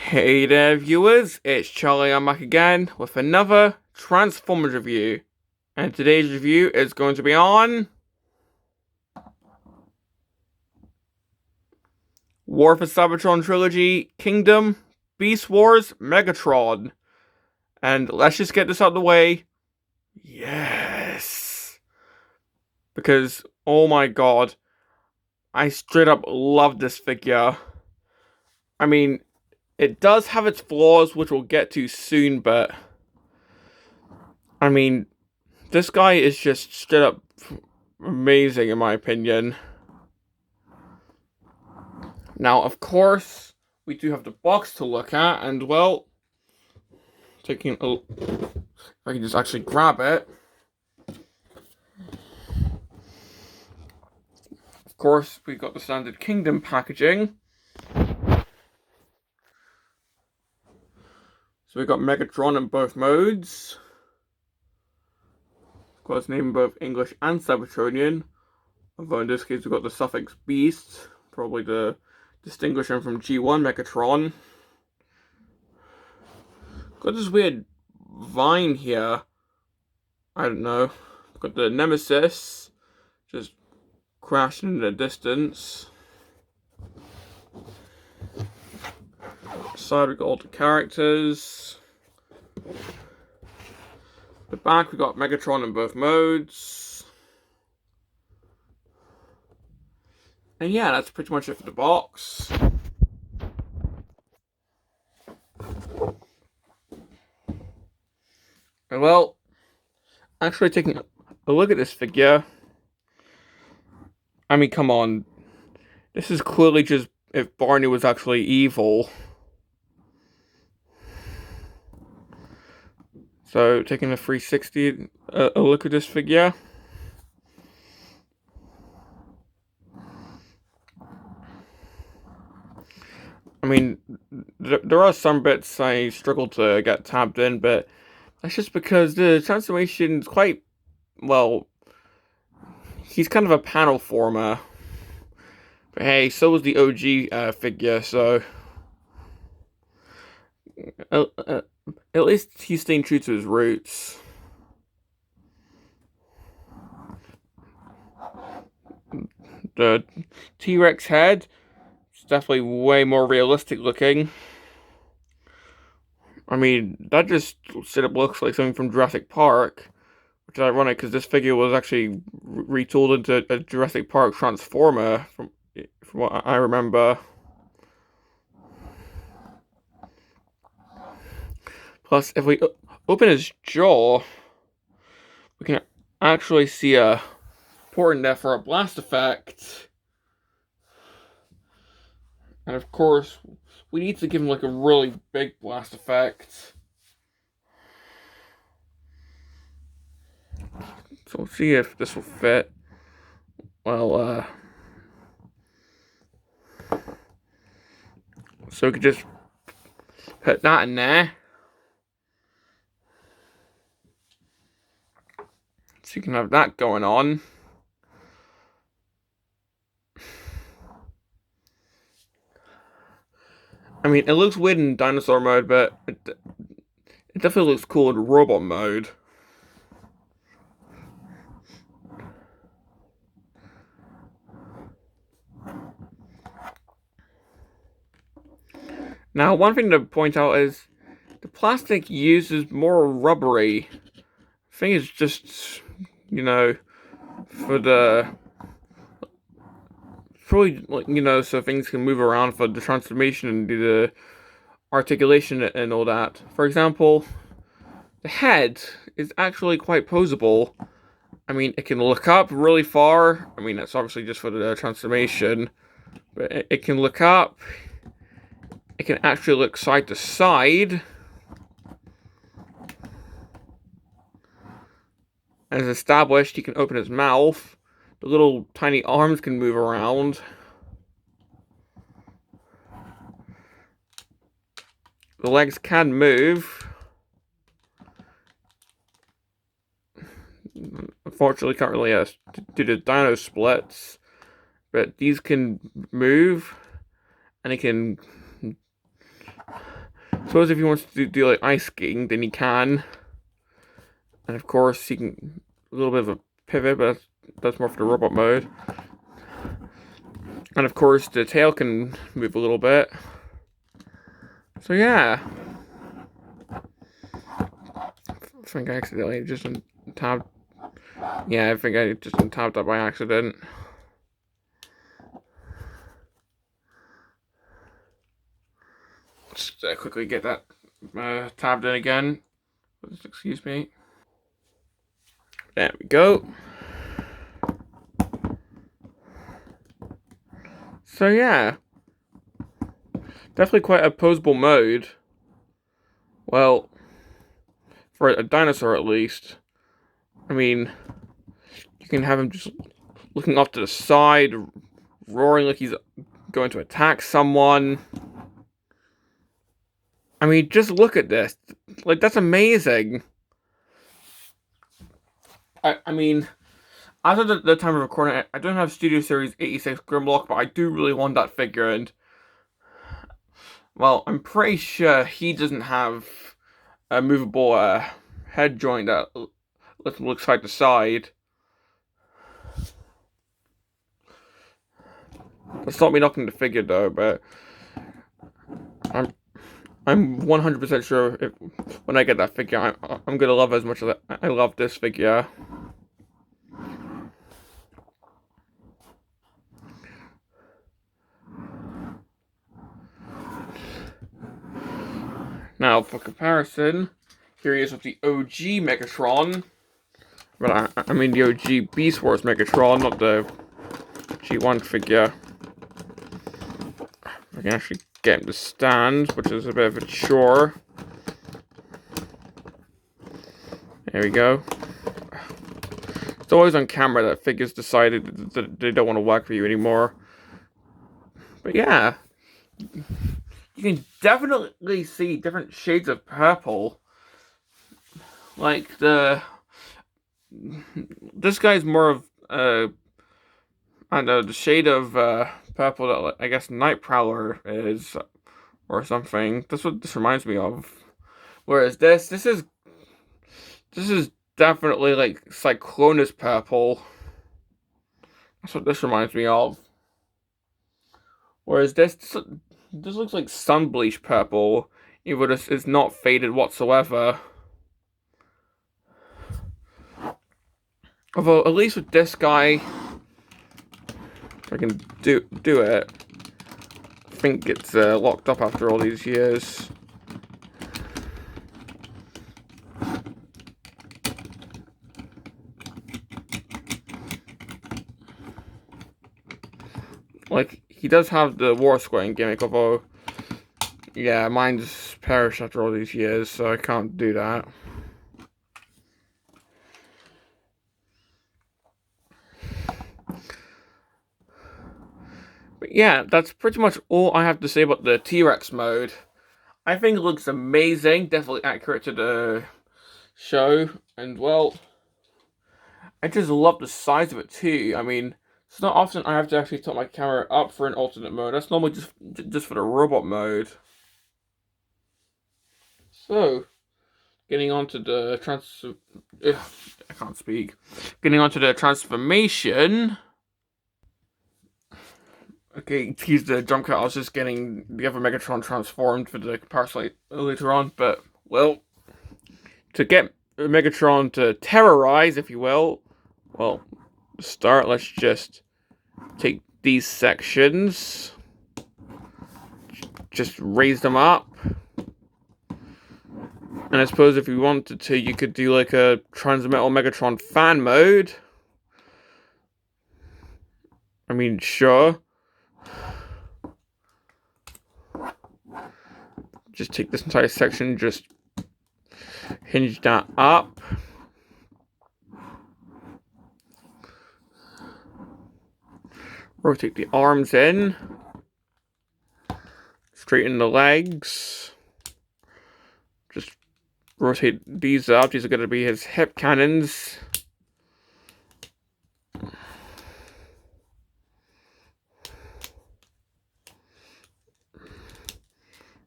Hey there, viewers, it's Charlie. I'm back again with another Transformers review. And today's review is going to be on War for Cybertron Trilogy Kingdom Beast Wars Megatron. And let's just get this out of the way. Yes! Because, oh my god, I straight up love this figure. I mean, it does have its flaws, which we'll get to soon, but I mean, this guy is just straight up amazing in my opinion. Now, of course, we do have the box to look at, and well, if I can just actually grab it. Of course, we got the standard Kingdom packaging. So we got Megatron in both modes. Of course, named both English and Cybertronian. Although in this case, we've got the suffix Beast, probably to distinguish him from G1 Megatron. Got this weird vine here. I don't know. Got the Nemesis just crashing in the distance. Side we got all the characters. The back we got Megatron in both modes. And yeah, that's pretty much it for the box. And well, actually taking a look at this figure, I mean, come on. This is clearly just if Barney was actually evil. So, taking a 360 a look at this figure. I mean, there are some bits I struggle to get tapped in, but that's just because the transformation is quite, well, he's kind of a panel former. But hey, so was the OG figure, so at least he's staying true to his roots. The T-Rex head is definitely way more realistic looking. I mean, that just straight up looks like something from Jurassic Park, which is ironic because this figure was actually retooled into a Jurassic Park Transformer, from what I remember. Plus, if we open his jaw, we can actually see a port in there for a blast effect. And of course, we need to give him like a really big blast effect. So we'll see if this will fit. Well, so we could just put that in there. So you can have that going on. I mean, it looks weird in dinosaur mode, but it definitely looks cool in robot mode. Now, one thing to point out is the plastic used is more rubbery. I think it's just, you know, for the probably, you know, so things can move around for the transformation and do the articulation and all that. For example, the head is actually quite posable. I mean, it can look up really far. I mean, that's obviously just for the transformation, but it can look up. It can actually look side to side. As established, he can open his mouth. The little tiny arms can move around. The legs can move. Unfortunately, can't really do the dino splits. But these can move. And it can suppose if he wants to do like ice skating, then he can. And of course, he can a little bit of a pivot, but that's more for the robot mode. And of course, the tail can move a little bit. So yeah. I think I accidentally just tabbed. Yeah, I think I just tabbed that by accident. Just quickly get that tabbed in again. Excuse me. There we go. So yeah, definitely quite a posable mode. Well, for a dinosaur at least. I mean, you can have him just looking off to the side, roaring like he's going to attack someone. I mean, just look at this. Like, that's amazing. I mean, as of the time of recording, I don't have Studio Series 86 Grimlock, but I do really want that figure, and well, I'm pretty sure he doesn't have a movable head joint that lets him look side to side. That's not me knocking the figure though, but I'm 100% sure when I get that figure, I'm gonna love it as much as I love this figure. Now, for comparison, here he is with the OG Megatron. But I mean the OG Beast Wars Megatron, not the G1 figure. I can actually get him to stand, which is a bit of a chore. There we go. It's always on camera that figures decided that they don't want to work for you anymore. But yeah, you can definitely see different shades of purple. Like this guy's more of I don't know, the shade of purple that I guess Night Prowler is, or something. That's what this reminds me of. Whereas this is definitely like Cyclonus purple. That's what this reminds me of. Whereas this looks like Sunbleach purple, even though this is not faded whatsoever. Although at least with this guy, if I can do it, I think it's locked up after all these years. Like, he does have the war squatting gimmick, although, yeah, mine's perished after all these years, so I can't do that. But yeah, that's pretty much all I have to say about the T-Rex mode. I think it looks amazing, definitely accurate to the show, and well, I just love the size of it too. I mean, it's not often I have to actually tilt my camera up for an alternate mode. That's normally just for the robot mode. So, getting onto the I can't speak. Getting onto the transformation. Okay, excuse the jump cut. I was just getting the other Megatron transformed for the comparison later on, but well, to get Megatron to terrorize, if you will, well, to start, let's just take these sections, just raise them up, and I suppose if you wanted to, you could do like a Transmetal Megatron fan mode. I mean, sure. Just take this entire section, just hinge that up. Rotate the arms in. Straighten the legs. Just rotate these up. These are going to be his hip cannons.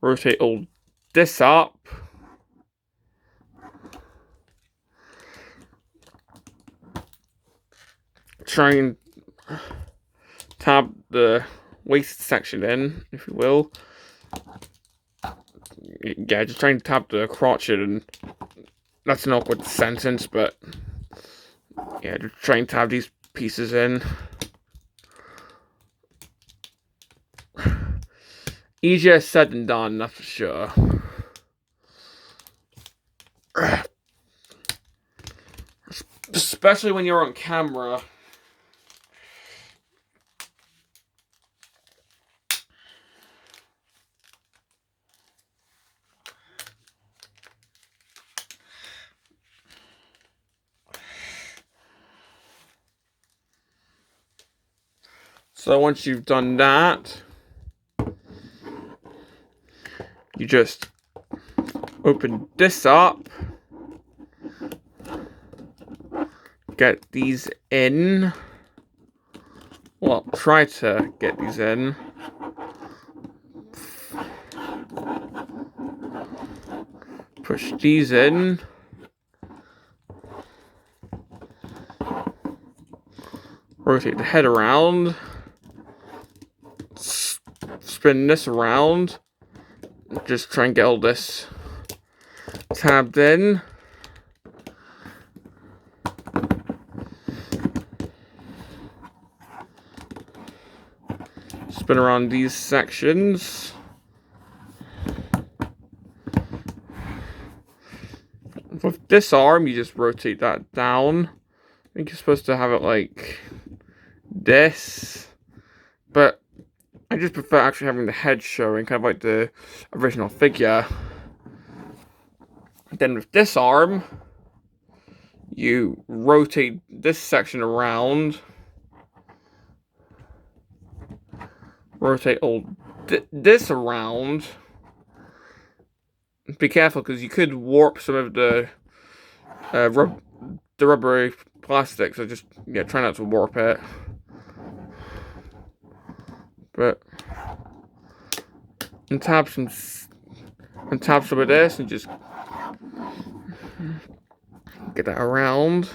Rotate all this up. Try and tab the waist section in, if you will. Yeah, just trying to tap the crotch in, and that's an awkward sentence, but yeah, just try and tab these pieces in. Easier said than done, that's for sure. Especially when you're on camera. So once you've done that, you just open this up, get these in. Well, try to get these in. Push these in. Rotate the head around. Spin this around. Just try and get all this tabbed in. Spin around these sections. With this arm, you just rotate that down. I think you're supposed to have it like this, but I just prefer actually having the head showing, kind of like the original figure. Then with this arm, you rotate this section around, rotate all this around. Be careful, because you could warp some of the rubbery plastic, so just try not to warp it. But untap some of this and just get that around.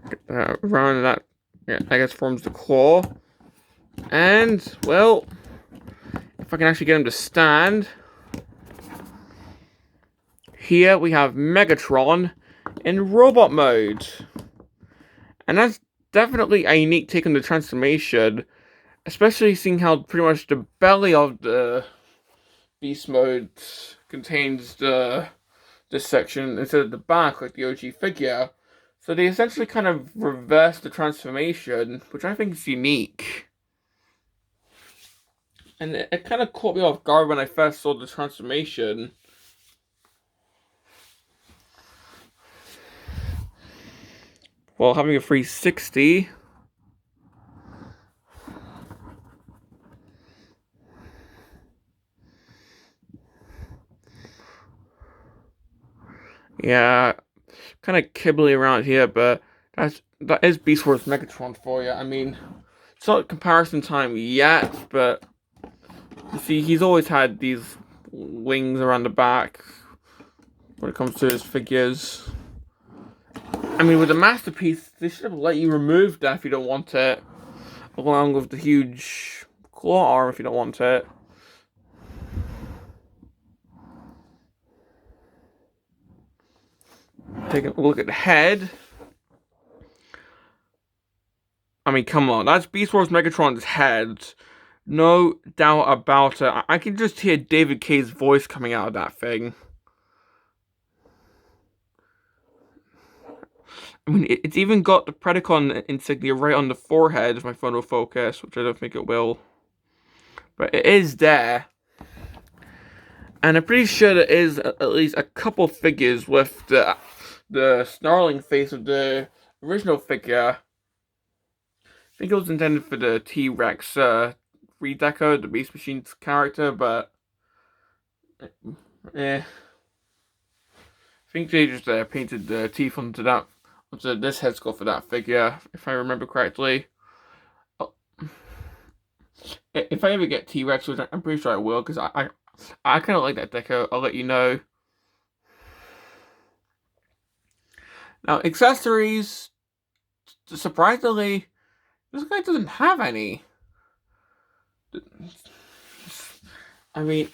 Get that around, and that I guess forms the claw. And well, if I can actually get him to stand. Here we have Megatron in robot mode. And that's definitely a unique take on the transformation, especially seeing how pretty much the belly of the beast mode contains this section instead of the back like the OG figure. So they essentially kind of reverse the transformation, which I think is unique. And it kind of caught me off guard when I first saw the transformation. While having a 360. Yeah, kind of kibbly around here, but that is Beast Wars Megatron for you. I mean, it's not comparison time yet, but you see, he's always had these wings around the back when it comes to his figures. I mean, with the Masterpiece, they should have let you remove that if you don't want it, along with the huge claw arm if you don't want it. Take a look at the head. I mean, come on, that's Beast Wars Megatron's head. No doubt about it. I can just hear David K's voice coming out of that thing. I mean, it's even got the Predacon insignia right on the forehead if my phone will focus, which I don't think it will. But it is there. And I'm pretty sure there is at least a couple figures with the snarling face of the original figure. I think it was intended for the T-Rex redeco, the Beast Machine's character, but I think they just painted the teeth onto So this head's go for that figure, if I remember correctly. Oh, if I ever get T-Rex, which I'm pretty sure I will, because I kind of like that deco. I'll let you know. Now, accessories, surprisingly, this guy doesn't have any. I mean,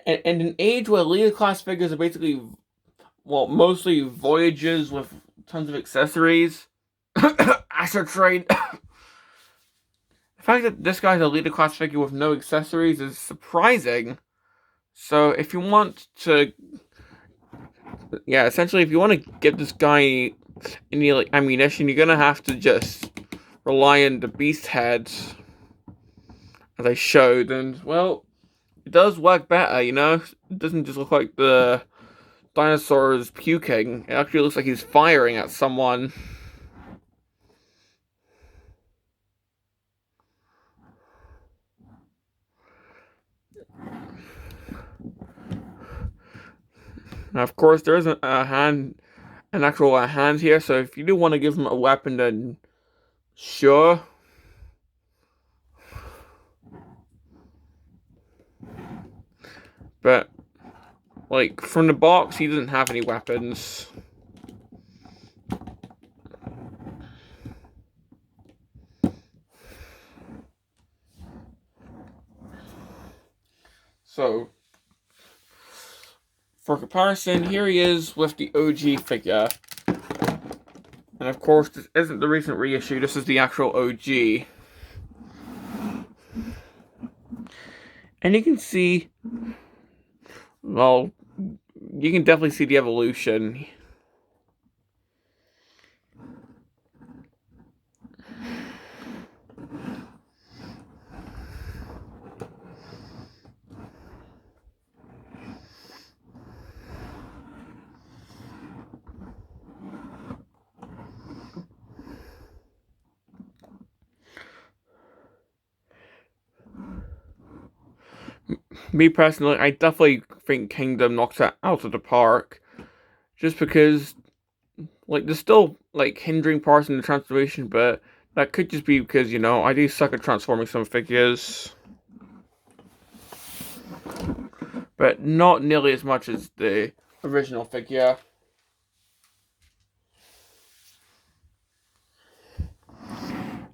in an age where Leader class figures are basically, well, mostly Voyages with tons of accessories, Asher Trade. The fact that this guy's a Leader class figure with no accessories is surprising. So if you want to, yeah, essentially, if you want to give this guy any like ammunition, you're gonna have to just rely on the beast heads, as I showed, and well, it does work better. You know, it doesn't just look like the dinosaur's puking. It actually looks like he's firing at someone. Now, of course, there isn't an actual hand here, so if you do want to give him a weapon, then sure. But, like, from the box, he doesn't have any weapons. So, for comparison, here he is with the OG figure. And of course, this isn't the recent reissue, this is the actual OG. And you can see, well, you can definitely see the evolution. Me personally, I definitely think Kingdom knocks it out of the park. Just because, like, there's still, like, hindering parts in the transformation, but that could just be because, you know, I do suck at transforming some figures. But not nearly as much as the original figure.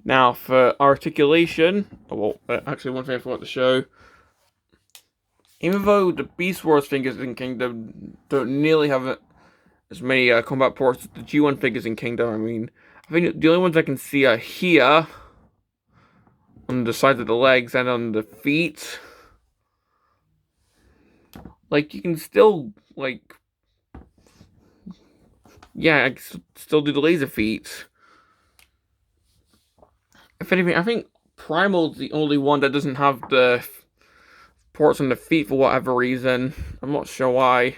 Now, for articulation, well, actually, one thing I forgot to show. Even though the Beast Wars figures in Kingdom don't nearly have as many combat ports as the G1 figures in Kingdom, I mean, I think the only ones I can see are here, on the sides of the legs and on the feet. Like, you can still, like, yeah, I can still do the laser feet. If anything, I think Primal's the only one that doesn't have the ports on the feet for whatever reason. I'm not sure why.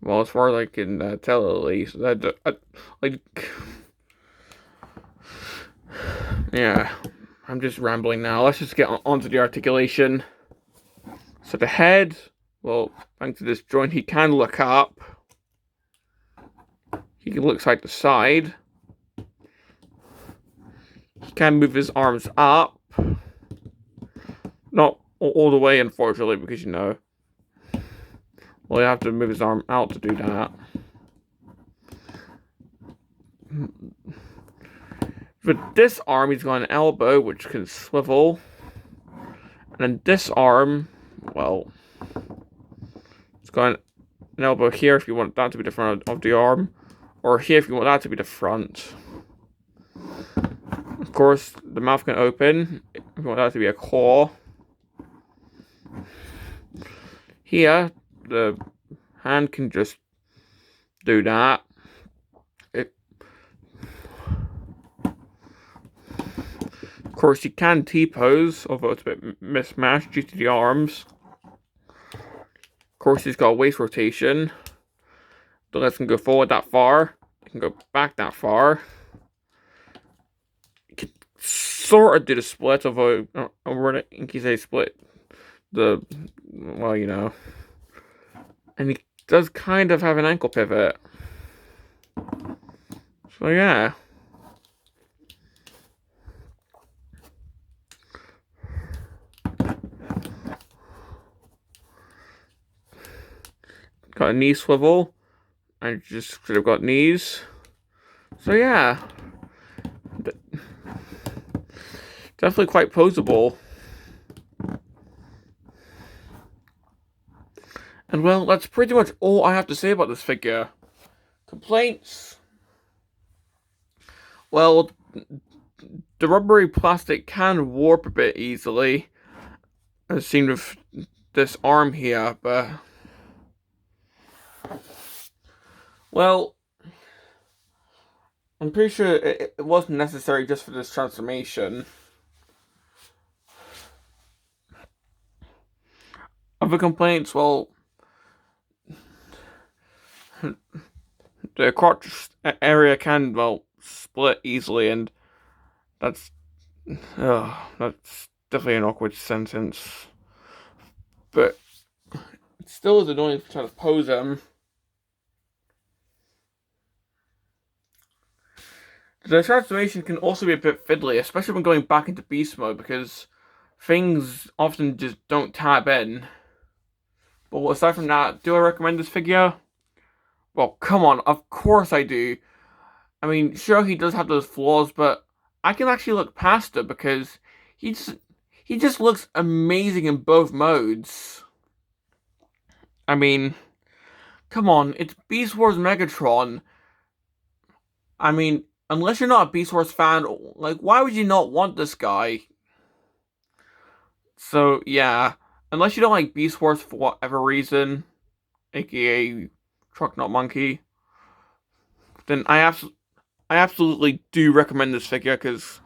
Well, as far as I can tell, at least. Like, yeah, I'm just rambling now. Let's just get onto the articulation. So the head, well, thanks to this joint, he can look up. He can look side to side. He can move his arms up. Not all the way, unfortunately, because, you know, well, you have to move his arm out to do that. With this arm, he's got an elbow, which can swivel. And then this arm, well, it's got an elbow here if you want that to be the front of the arm. Or here if you want that to be the front. Of course, the mouth can open if you want that to be a claw. Here, the hand can just do that. Of course, you can T-pose, although it's a bit mismatched due to the arms. Of course, he's got a waist rotation. The legs can go forward that far. It can go back that far. You can sort of do the split, although in case I split the, well, you know. And he does kind of have an ankle pivot. So yeah. Got a knee swivel. I just could have got knees. So yeah. Definitely quite posable. And well, that's pretty much all I have to say about this figure. Complaints? Well, the rubbery plastic can warp a bit easily, as seen with this arm here, but... Well, I'm pretty sure it wasn't necessary just for this transformation. Other complaints, well... The crotch area can, well, split easily, and that's definitely an awkward sentence. But it still is annoying for trying to pose him. The transformation can also be a bit fiddly, especially when going back into beast mode, because things often just don't tab in. But aside from that, do I recommend this figure? Well, come on, of course I do. I mean, sure, he does have those flaws, but I can actually look past it because he just looks amazing in both modes. I mean, come on, it's Beast Wars Megatron. I mean, unless you're not a Beast Wars fan, like, why would you not want this guy? So, yeah, unless you don't like Beast Wars for whatever reason, aka Truck Not Monkey, then I absolutely do recommend this figure, because,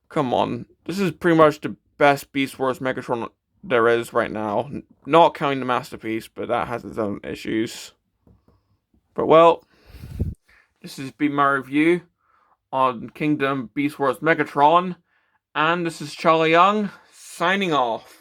come on, this is pretty much the best Beast Wars Megatron there is right now. Not counting the Masterpiece, but that has its own issues. But well, this has been my review on Kingdom Beast Wars Megatron, and this is Charlie Young, signing off.